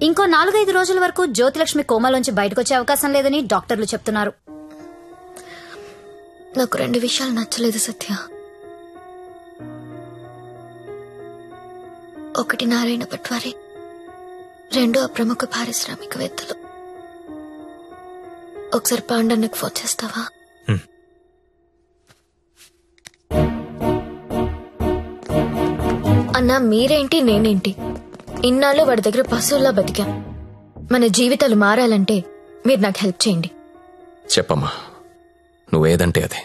ఇంకో 4-5 రోజుల వరకు జ్యోతిలక్ష్మి కోమాలోంచి బయటకొచ్చే అవకాశం లేదని డాక్టర్లు చెప్తున్నారు. నాకు 2 విషయాలు నచ్చలేదు సత్య. ఒకటి నారాయణ పట్వారి, 2 ప్రముఖ పారిశ్రామికవేత్తలు. ఒకసారి పాండన్నకు ఫోన్ చేస్తావా? అన్నా మీరేంటి నేనేంటి, ఇన్నాళ్ళు వాడి దగ్గర పశువుల్లా బతికాం. మన జీవితాలు మారాలంటే మీరు నాకు హెల్ప్ చేయండి. చెప్పమ్మా, నువ్వేదంటే అదే.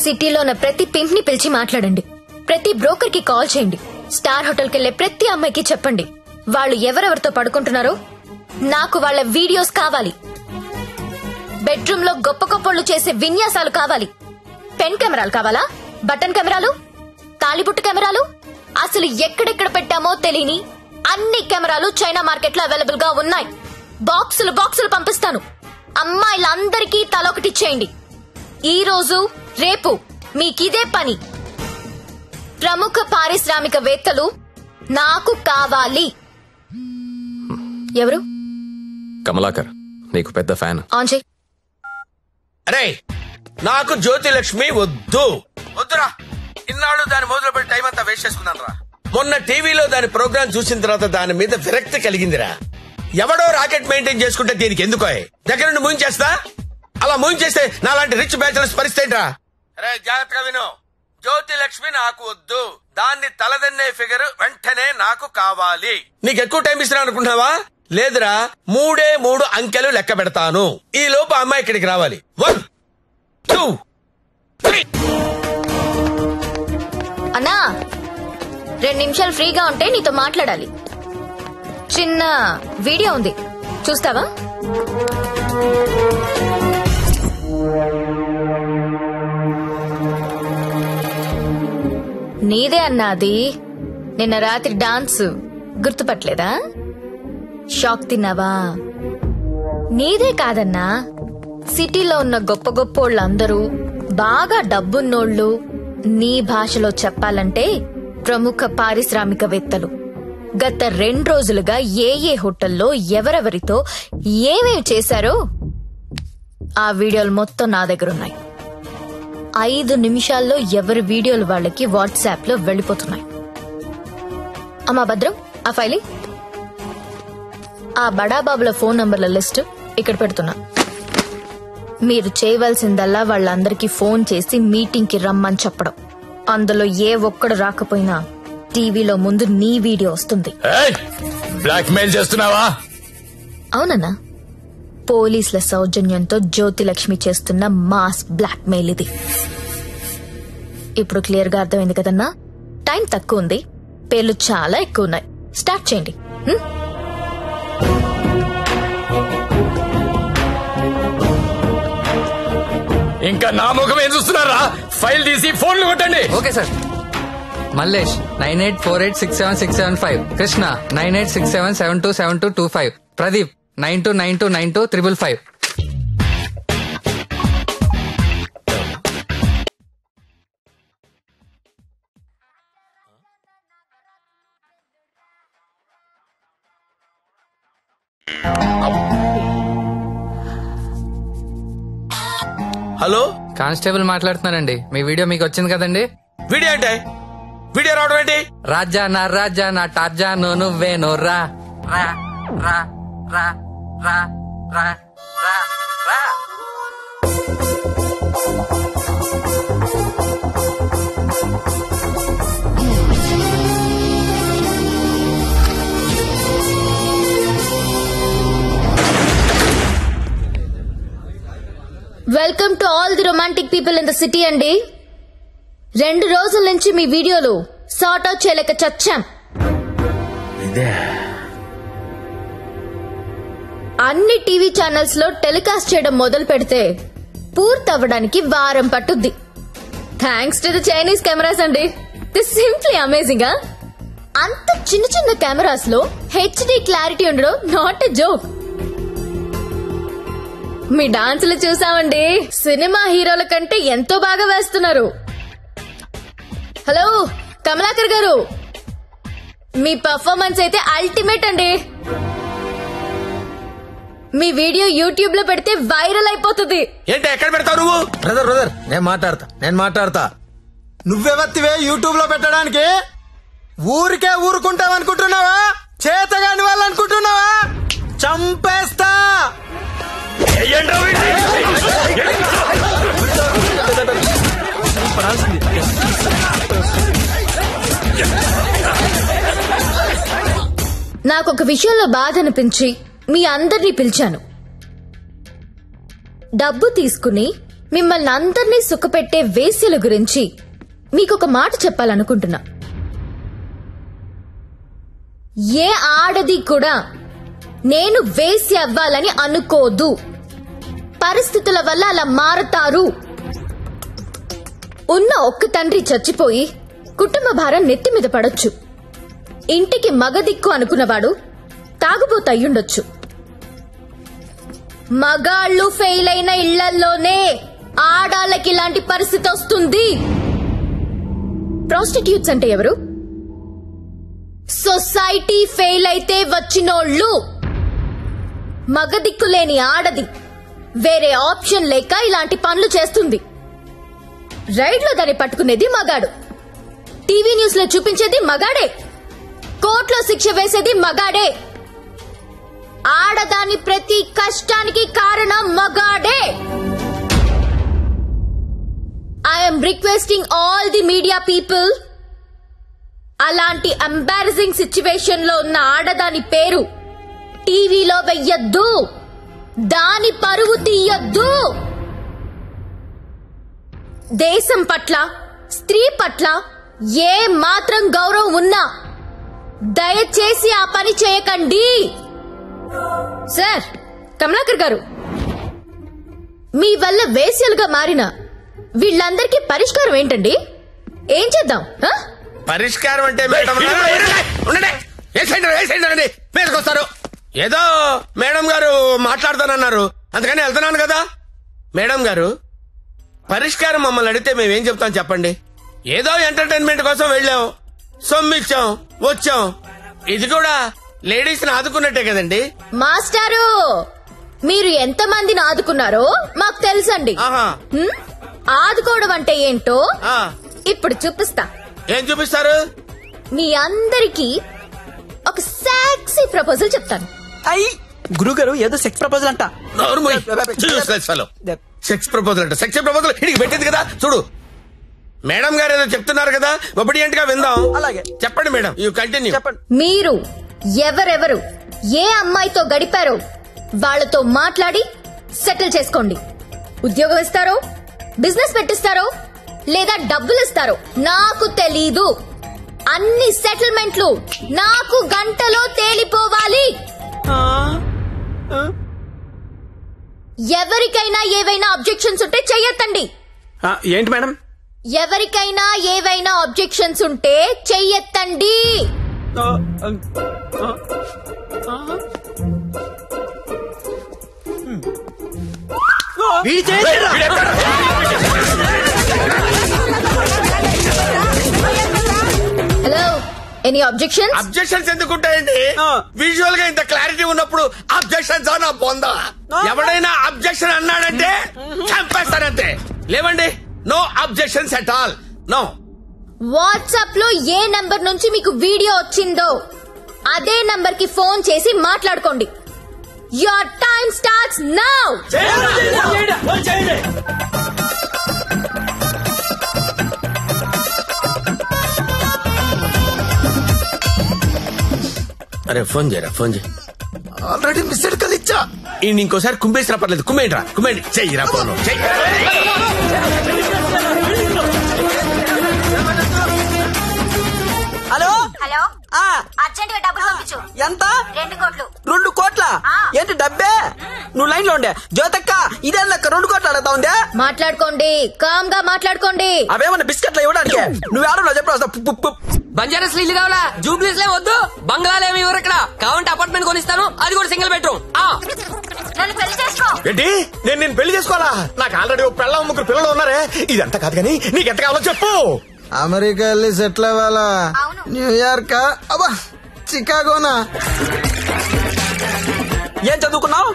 సిటీలో ఉన్న ప్రతి పింక్ ని పిలిచి మాట్లాడండి. ప్రతి బ్రోకర్ కి కాల్ చేయండి. స్టార్ హోటల్ కెళ్లే ప్రతి అమ్మాయికి చెప్పండి వాళ్ళు ఎవరెవరితో పడుకుంటున్నారో నాకు వాళ్ళ వీడియోస్ కావాలి. బెడ్రూమ్ లో గొప్ప గొప్పలు చేసే విన్యాసాలు కావాలి. పెన్ కెమెరాలు కావాలా? బటన్ కెమెరాలు, తాళిబుట్టు కెమెరాలు, అసలు ఎక్కడెక్కడ పెట్టామో తెలియని అన్ని కెమెరాలు చైనా మార్కెట్ లో అవైలబుల్ గా ఉన్నాయి. బాక్సులు బాక్సులు పంపిస్తాను. అమ్మాయిలందరికీ తలొకటి చేయండి. ఈ రోజు రేపు మీకిదే పని. ప్రముఖ పారిశ్రామికవేత్తలు నాకు కావాలి. ఎవరు? కమలాకర్, నీకు పెద్ద ఫ్యాన్. ఆన్ చేయి. అరే, నాకు జ్యోతిలక్ష్మి వద్దు. వద్దురా. ఇన్నాళ్ళు దాని మొదలు పెట్టి టైం అంతా వేస్ట్ చేసుకున్నాను రా. మొన్న టీవీలో దాని ప్రోగ్రామ్ చూసిన తర్వాత దాని మీద విరక్తి కలిగిందిరా. ఎవడో రాకెట్ మెయింటైన్ చేసుకుంటే దీనికి ఎందుకో దగ్గర నుండి మూయించేస్తా. అలా మూయించేస్తే నాలాంటి రిచ్ బ్యాచులర్స్ పరిస్థితి రా. అరే జాగ్రత్తగా విను, జ్యోతిలక్ష్మి నాకు వద్దు. దాన్ని తలదన్నే ఫిగర్ వెంటనే నాకు కావాలి. నీకు ఎక్కువ టైం ఇస్తున్నా అనుకుంటున్నావా? లేదురా, 3 అంకెలు లెక్క పెడతాను. ఈ లోపు అమ్మాయి ఇక్కడికి రావాలి. 1 2 3. అన్నా 2 నిమిషాలు ఫ్రీగా ఉంటే నీతో మాట్లాడాలి. చిన్న వీడియో ఉంది, చూస్తావా? నీదే అన్నాది. నిన్న రాత్రి డాన్స్ గుర్తుపట్టలేదా? షాక్ తిన్నావా? నీదే కాదన్నా, సిటీలో ఉన్న గొప్ప గొప్పోళ్ళందరూ బాగా డబ్బున్నోళ్ళు. నీ భాషలో చెప్పాలంటే ప్రముఖ పారిశ్రామికవేత్తలు గత 2 రోజులుగా ఏ హోటల్లో ఎవరెవరితో ఏమేమి చేశారో ఆ వీడియోలు మొత్తం నా దగ్గరున్నాయి. 5 నిమిషాల్లో ఎవరి వీడియోలు వాళ్ళకి వాట్సాప్ లో వెళ్లిపోతున్నాయి. అమ్మా భద్రం, ఆ ఫైలింగ్, ఆ బడాబాబుల ఫోన్ నంబర్ల లిస్టు ఇక్కడ పెడుతున్నా. మీరు చేయవలసిందల్లా వాళ్ళందరికీ ఫోన్ చేసి మీటింగ్ కి రమ్మని చెప్పడం. అందులో ఏ ఒక్కడు రాకపోయినా టీవీలో ముందు నీ వీడియో వస్తుంది. బ్లాక్ మెయిల్ చేస్తున్నావా? అవునన్నా, పోలీసుల సౌజన్యంతో జ్యోతిలక్ష్మి చేస్తున్న మాస్ బ్లాక్ మెయిల్ ఇది. ఇప్పుడు క్లియర్ గా అర్థమైంది కదన్నా? టైం తక్కువ ఉంది, పేర్లు చాలా ఎక్కువ ఉన్నాయి. స్టార్ట్ చేయండి. ఇంకా నా ముఖం ఏం చూస్తున్నారా? ఫైల్ తీసి ఫోన్లు కొట్టండి. Okay sir. Mallesh 9848676775, Krishna 9867727225, Pradeep 92929255. Hello, constable మాట్లాడుతున్నానండి. మీ వీడియో మీకు వచ్చింది కదండి? వీడియో అంటే వీడియో రావడం ఏంటి? రాజా నా టార్జాను నువ్వేను రా రా రా రా రా రా రా రా. Welcome to all the romantic people in the city అండి. 2 రోజుల నుంచి మీ వీడియోలు సార్ట్ అవుట్ చేయలేక చచ్చాం. అన్ని టీవీ ఛానల్స్ లో టెలికాస్ట్ చేయడం మొదలు పెడితే పూర్తవ్వడానికి వారం పట్టుద్ది. Thanks to the Chinese cameras అండి. This simply amazing. అంత చిన్న చిన్న కెమెరాస్ లో హెచ్డి క్లారిటీ ఉండడం నాట్ ఎ జోక్. మీ డాన్సులు చూసామండి, సినిమా హీరోల కంటే ఎంతో బాగా వేస్తున్నారు. హలో కమలాకర్ గారు, మీ పర్ఫార్మెన్స్ అయితే అల్టిమేట్ అండి. మీ వీడియో యూట్యూబ్ లో పెడితే వైరల్ అయిపోతుంది. ఏంటి ఎక్కడ పెడతావు నువ్వు? బ్రదర్ నేను మాట్లాడతా నువ్వెవత్తివే యూట్యూబ్ లో పెట్టడానికి? ఊరికే ఊరుకుంటావనుకుంటున్నావా? చేతగాని వాళ్ళు అనుకుంటున్నావా? చంపేస్తా. నాకొక విషయంలో బాధ అనిపించి మీ అందరినీ పిలిచాను. డబ్బు తీసుకుని మిమ్మల్ని అందరినీ సుఖపెట్టే వేశ్యల గురించి మీకొక మాట చెప్పాలనుకుంటున్నా. ఏ ఆడది కూడా నేను వేశ్య అవ్వాలని అనుకోదు. పరిస్థితుల వల్ల అలా మారతారు. ఉన్న ఒక్క తండ్రి చచ్చిపోయి కుటుంబ భారం నెత్తి మీద పడొచ్చు. ఇంటికి మగదిక్కు అనుకున్నవాడు తాగుబోతయ్యుండొచ్చు. మగాళ్ళు ఫెయిల్ అయిన ఇళ్లల్లోనే ఆడాళ్ళకి ఇలాంటి పరిస్థితి వస్తుంది. ప్రాస్టిట్యూట్స్ అంటే ఎవరు? సొసైటీ ఫెయిల్ అయితే వచ్చినోళ్ళు. మగదిక్కు లేని ఆడది వేరే ఆప్షన్ లేక ఇలాంటి పనులు చేస్తుంది. రైడ్లో దాన్ని పట్టుకునేది మగాడు, టీవీ న్యూస్ లో చూపించేది మగాడే, కోర్టులో శిక్ష వేసేది మగాడే. ఆడదాని ప్రతి కష్టానికి కారణం మగాడే. I'm requesting all the media people, అలాంటి ఎంబారసింగ్ సిచ్యువేషన్ లో ఉన్న ఆడదాని పేరు టీవీలో వెయ్యొద్దు. దాని పరువు తీయొద్దు. దేశం పట్ల, స్త్రీ పట్ల ఏ మాత్రం గౌరవం ఉన్నా దయచేసి ఆ పని చేయకండి. సార్ కమలాకర్ గారు, మీ వల్ల వేశ్యలుగా మారిన వీళ్ళందరికీ పరిష్కారం ఏంటండి? ఏం చేద్దాం? పరిష్కారం అంటే మీదకొస్తారు. ఏదో మేడం గారు మాట్లాడతానన్నారు, అందుకని వెళ్తున్నాను కదా. మేడం గారు, పరిష్కారం మమ్మల్ని అడిగితే మేమేం చెప్తాం చెప్పండి? ఏదో ఎంటర్టైన్మెంట్ కోసం వెళ్ళాం, సొమ్మిచ్చాం, వచ్చాం. ఇది కూడా లేడీస్ ని ఆదుకున్నట్టే కదండి. మాస్టారు, మీరు ఎంత మందిని ఆదుకున్నారో మాకు తెలుసండి. ఆదుకోవడం అంటే ఏంటో ఇప్పుడు చూపిస్తా. ఏం చూపిస్తారు? మీ అందరికీ ఒక సెక్సీ ప్రపోజల్ చెప్తాను. గురుగారు ఏదో సెక్స్ ప్రపోజల్ అంట. సెక్స్ ప్రపోజల్ అంట. సెక్స్ ప్రపోజల్ ఇడికి పెట్టింది కదా చూడు. మేడం గారు ఏదో చెప్తున్నారు కదా, ఒబిడియంట్ గా విందాం. అలాగే చెప్పండి మేడం, యూ కంటిన్యూ. చెప్పండి. మీరు ఎవరెవరు ఏ అమ్మాయితో గడిపారో వాళ్లతో మాట్లాడి సెటిల్ చేసుకోండి. ఉద్యోగం ఇస్తారో, బిజినెస్ పెట్టిస్తారో, లేదా డబ్బులు ఇస్తారో నాకు తెలీదు. అన్ని సెటిల్మెంట్లు నాకు గంటలో తేలిపోవాలి. ఎవరికైనా ఏవైనా అబ్జెక్షన్స్ ఉంటే చెయ్యొద్దండి. ఏంటి మేడం? ఎవరికైనా ఏవైనా అబ్జెక్షన్స్ ఉంటే చెయ్యొద్దండి. Hello, any objections? అబ్జెక్షన్స్ ఎందుకుంటాయండి? విజువల్ గా ఇంత క్లారిటీ ఉన్నప్పుడు అబ్జెక్షన్స్ నా పొందా. ఎవడైనా అబ్జెక్షన్ అన్నాడంటే చంపేస్తానంతే. లేవండి, no objections at all, no. WhatsApp లో ఏ నంబర్ నుంచి మీకు వీడియో వచ్చిందో అదే నంబర్ కి ఫోన్ చేసి మాట్లాడుకోండి. Your time starts now. అరే ఫోన్ చేయరా, ఫోన్ చేయి. ఆల్రెడీ మిస్డ్ కాల్ ఇచ్చా. ఇంకోసారి కుమ్మేసినా పర్లేదు, కుమ్మేంట్రా, కుమ్మేండి. చెయ్యిరా ఫోన్, చెయ్యి. హలో హలో, అర్జెంట్ గా డబ్బులు పంపించు. ఎంత? 2 కోట్లు. 2 కోట్ల? ఏంటి డబ్బే? నువ్వు లైన్ లో ఉండే. జ్యోతక్క, ఇదే లెక్క 2 కోట్లు అడుగుతా ఉందే. మాట్లాడుకోండి, కామ్ గా మాట్లాడుకోండి. అవేమన్నా బిస్కెట్లు ఇవ్వడానికి? నువ్వు ఆడలో చెప్పు. బంజారాస్ ఇల్లు కావాలా? జూబ్లీస్ లే వద్దు. బంగ్లాలేమి ఎవరు ఇక్కడ కావాలంటే అపార్ట్మెంట్ కొనిస్తాను, అది కూడా సింగిల్ బెడ్రూమ్. నన్ను పెళ్లి చేసుకో. ఏంటి? నేను పెళ్లి చేసుకోవాలా? నాకు ఆల్రెడీ 3 పిల్లలు ఉన్నారే. ఇదంతా కాదు కానీ నీకెంత కావాలో చెప్పు. అమెరికా వెళ్ళి సెటిల్ అవ్వాలా? న్యూయార్క్? అబ్బా, చికాగోనా? ఏం చదువుకున్నావు?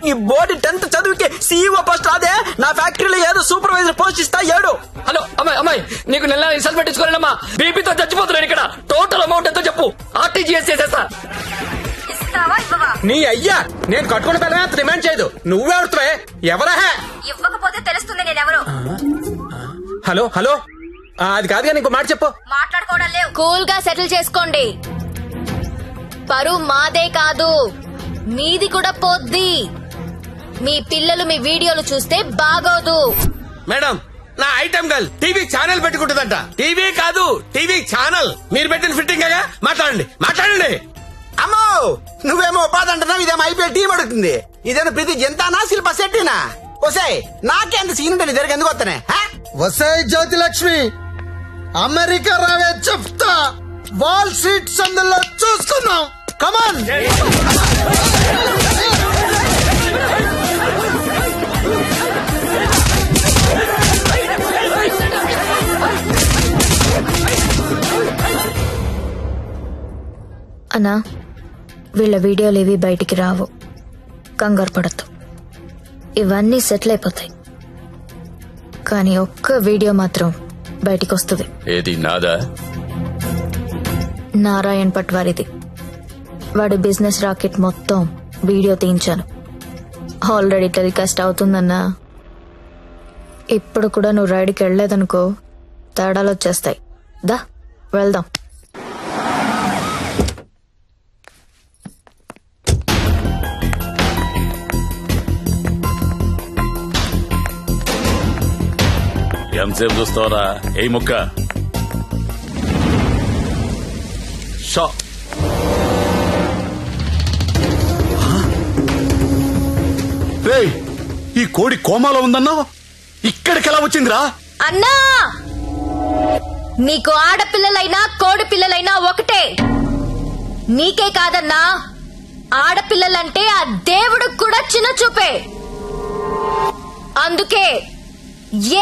ఈ బోర్డు 10th చదువుకి CEO పోస్ట్ రాదే, నా ఫ్యాక్టరీలో ఏదో సూపర్వైజర్ పోస్ట్ ఇస్తా ఏడు. హలో అమ్మాయి నీకు నెల రిసల్ట్ పెట్టించుకోలేనమ్మా, బీపీతో చచ్చిపోతున్నాను ఇక్కడ. టోటల్ అమౌంట్ ఎంతో చెప్పు, RTGS చేసేస్తా. నీ అయ్యా నేను కట్టుకున్న పిల్లమే అంత డిమాండ్ చేయదు. నువ్వెవరుతావే? ఎవరా? ఇవ్వకపోతే తెలుస్తుంది నేనెవరు. హలో హలో అది కాదుగా, ఇంకో మాట చెప్పు. మాట్లాడుకోవడం లేవు. కూల్ గా సెటిల్ చేసుకోండి. పరువు మాదే కాదు, మీది కూడా పోద్ది. మీ పిల్లలు మీ వీడియోలు చూస్తే బాగోదు. మేడం, నా ఐటమ్ గర్ల్ టీవీ ఛానల్ పెట్టుకుంటుందంట. టీవీ కాదు, టీవీ ఛానల్. మీరు పెట్టిన ఫిట్టింగ్ గా మాట్లాడండి. అమ్మో, నువ్వేమో ఉపాధి అంటున్నావు, ఇదేమో IPL టీం అడుగుతుంది. ఇదేమో ప్రతి జంతానా శిల్ప శెట్టినా? వసే నాకేంత సీన్ ఉంటుంది, ఇద్దరికి ఎందుకు వస్తానే? వసే జ్యోతిలక్ష్మి, అమెరికా రావే చెప్తా. వాల్ స్ట్రీట్ సందులో చూసుకుందాం. కమాన్. అన్నా, వీళ్ళ వీడియోలు ఏవి బయటికి రావు, కంగారు పడద్దు. ఇవన్నీ సెటిల్ అయిపోతాయి. కానీ ఒక్క వీడియో మాత్రం బయటికి వస్తుంది. ఏది నాదా? నారాయణ్ పట్వారిది. వాడి బిజినెస్ రాకెట్ మొత్తం వీడియో తీయించాను. ఆల్రెడీ టెలికాస్ట్ అవుతుందన్నా. ఇప్పుడు కూడా నువ్వు రైడ్కి వెళ్ళలేదనుకో, తేడాలు వచ్చేస్తాయి. దా వెళ్దాం. ఎంతసేపు చూస్తావరా? ఏ ముక్క షా. రేయ్, ఈ కోడి కోమాలో ఉందన్నావు, ఇక్కడికి ఎలా వచ్చిందిరా? అన్నా, నీకు ఆడపిల్లలైనా కోడి పిల్లలైనా ఒకటే. నీకే కాదన్నా, ఆడపిల్లలంటే ఆ దేవుడు కూడా చిన్న చూపే. అందుకే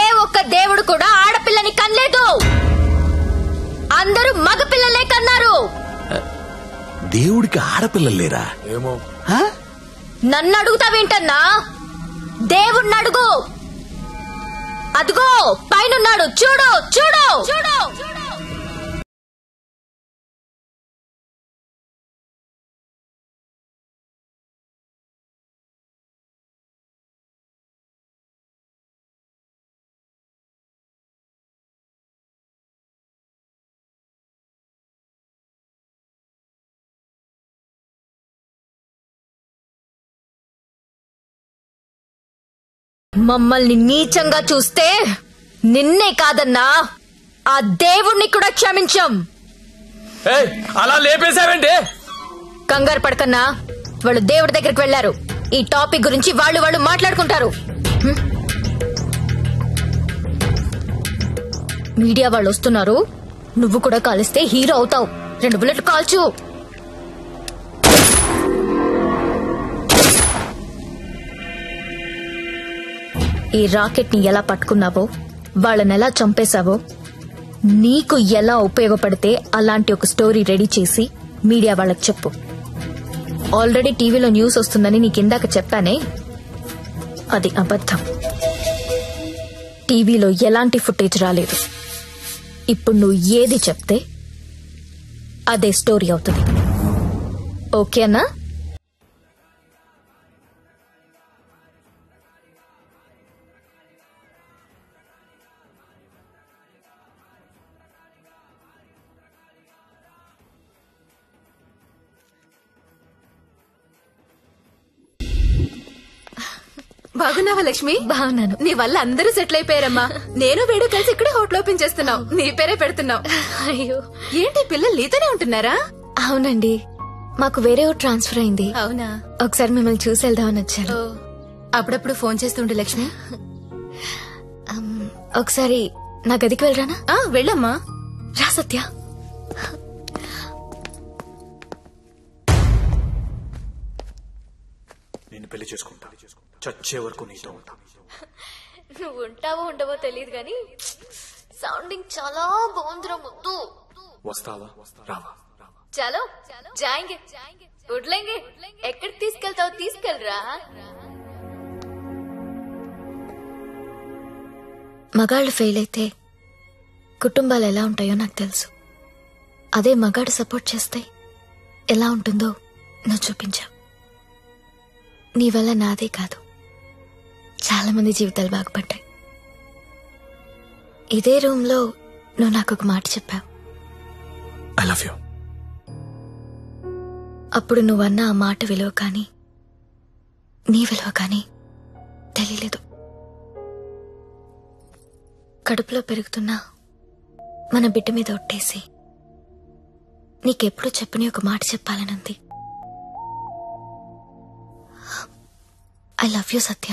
ఏ ఒక్క దేవుడు కూడా ఆడపిల్లని కనలేదు. అందరూ మగపిల్లలే కన్నారు. దేవుడికి ఆడపిల్లలు లేరా? ఏమో. నన్ను అడుగుతావేంటన్నా? దేవుణ్ణి అడుగు. అదిగో పైనున్నాడు, చూడు చూడు చూడు. మమ్మల్ని నీచంగా చూస్తే నిన్నే కాదన్నా, ఆ దేవుణ్ణి కూడా క్షమించాం. అలా లేపేశావేంటి? కంగారు పడకన్నా, వాళ్ళు దేవుడి దగ్గరికి వెళ్లారు. ఈ టాపిక్ గురించి వాళ్ళు మాట్లాడుకుంటారు. మీడియా వాళ్ళు వస్తున్నారు. నువ్వు కూడా కాలిస్తే హీరో అవుతావు. 2 బుల్లెట్లు కాల్చు. ఈ రాకెట్ ని ఎలా పట్టుకున్నావో, వాళ్ళని ఎలా చంపేశావో, నీకు ఎలా ఉపయోగపడితే అలాంటి ఒక స్టోరీ రెడీ చేసి మీడియా వాళ్ళకి చెప్పు. ఆల్రెడీ టీవీలో న్యూస్ వస్తుందని నీకు ఇందాక చెప్పానే, అది అబద్ధం. టీవీలో ఎలాంటి ఫుటేజ్ రాలేదు. ఇప్పుడు నువ్వు ఏది చెప్తే అదే స్టోరీ అవుతుంది. ఓకేనా? బాగున్నావా లక్ష్మి? బాగున్నాను. నీ వల్ల అందరూ సెటిల్ అయిపోయారమ్మా. నేను వేడు కలిసి ఇక్కడే హోటల్ ఓపెన్ చేస్తున్నావు. నీ పేరే పెడుతున్నావు. అయ్యో, ఏంటి పిల్లలు నీతోనే ఉంటున్నారా? అవునండి, మాకు వేరే ఊరు ట్రాన్స్ఫర్ అయింది. అవునా? ఒకసారి మిమ్మల్ని చూసి వెళ్దామని వచ్చాను. అప్పుడప్పుడు ఫోన్ చేస్తుండే లక్ష్మి. ఒకసారి నా గదికి వెళ్ళరానా? వెళ్ళమ్మా. రా సత్య. నేను పెళ్లి చేసుకుంటా, చచ్చే వరకు నీతో ఉంటా. నువ్వు ఉంటావో ఉండవో తెలియదు గాని సౌండింగ్ చాలా బాగుందిరా ముద్దు. వస్తావా రావా? చలో జాయింగే, ఉడ్లేంగే. ఎక్కడికి తీసుకెళ్తావు? తీసుకెళ్ళరా. మగాళ్ళు ఫెయిల్ అయితే కుటుంబాలు ఎలా ఉంటాయో నాకు తెలుసు. అదే మగాడు సపోర్ట్ చేస్తే ఎలా ఉంటుందో నువ్వు చూపించావు. నీ వల్ల నాదే కాదు, చాలా మంది జీవితాలు బాగుపడ్డాయి. ఇదే రూమ్లో నువ్వు నాకు ఒక మాట చెప్పావు. I love you. అప్పుడు నువ్వన్న ఆ మాట విలువ కానీ నీ విలువ కానీ తెలియలేదు. కడుపులో పెరుగుతున్న మన బిడ్డ మీద ఒట్టేసి నీకెప్పుడు చెప్పని ఒక మాట చెప్పాలనుంది. I love you Satya.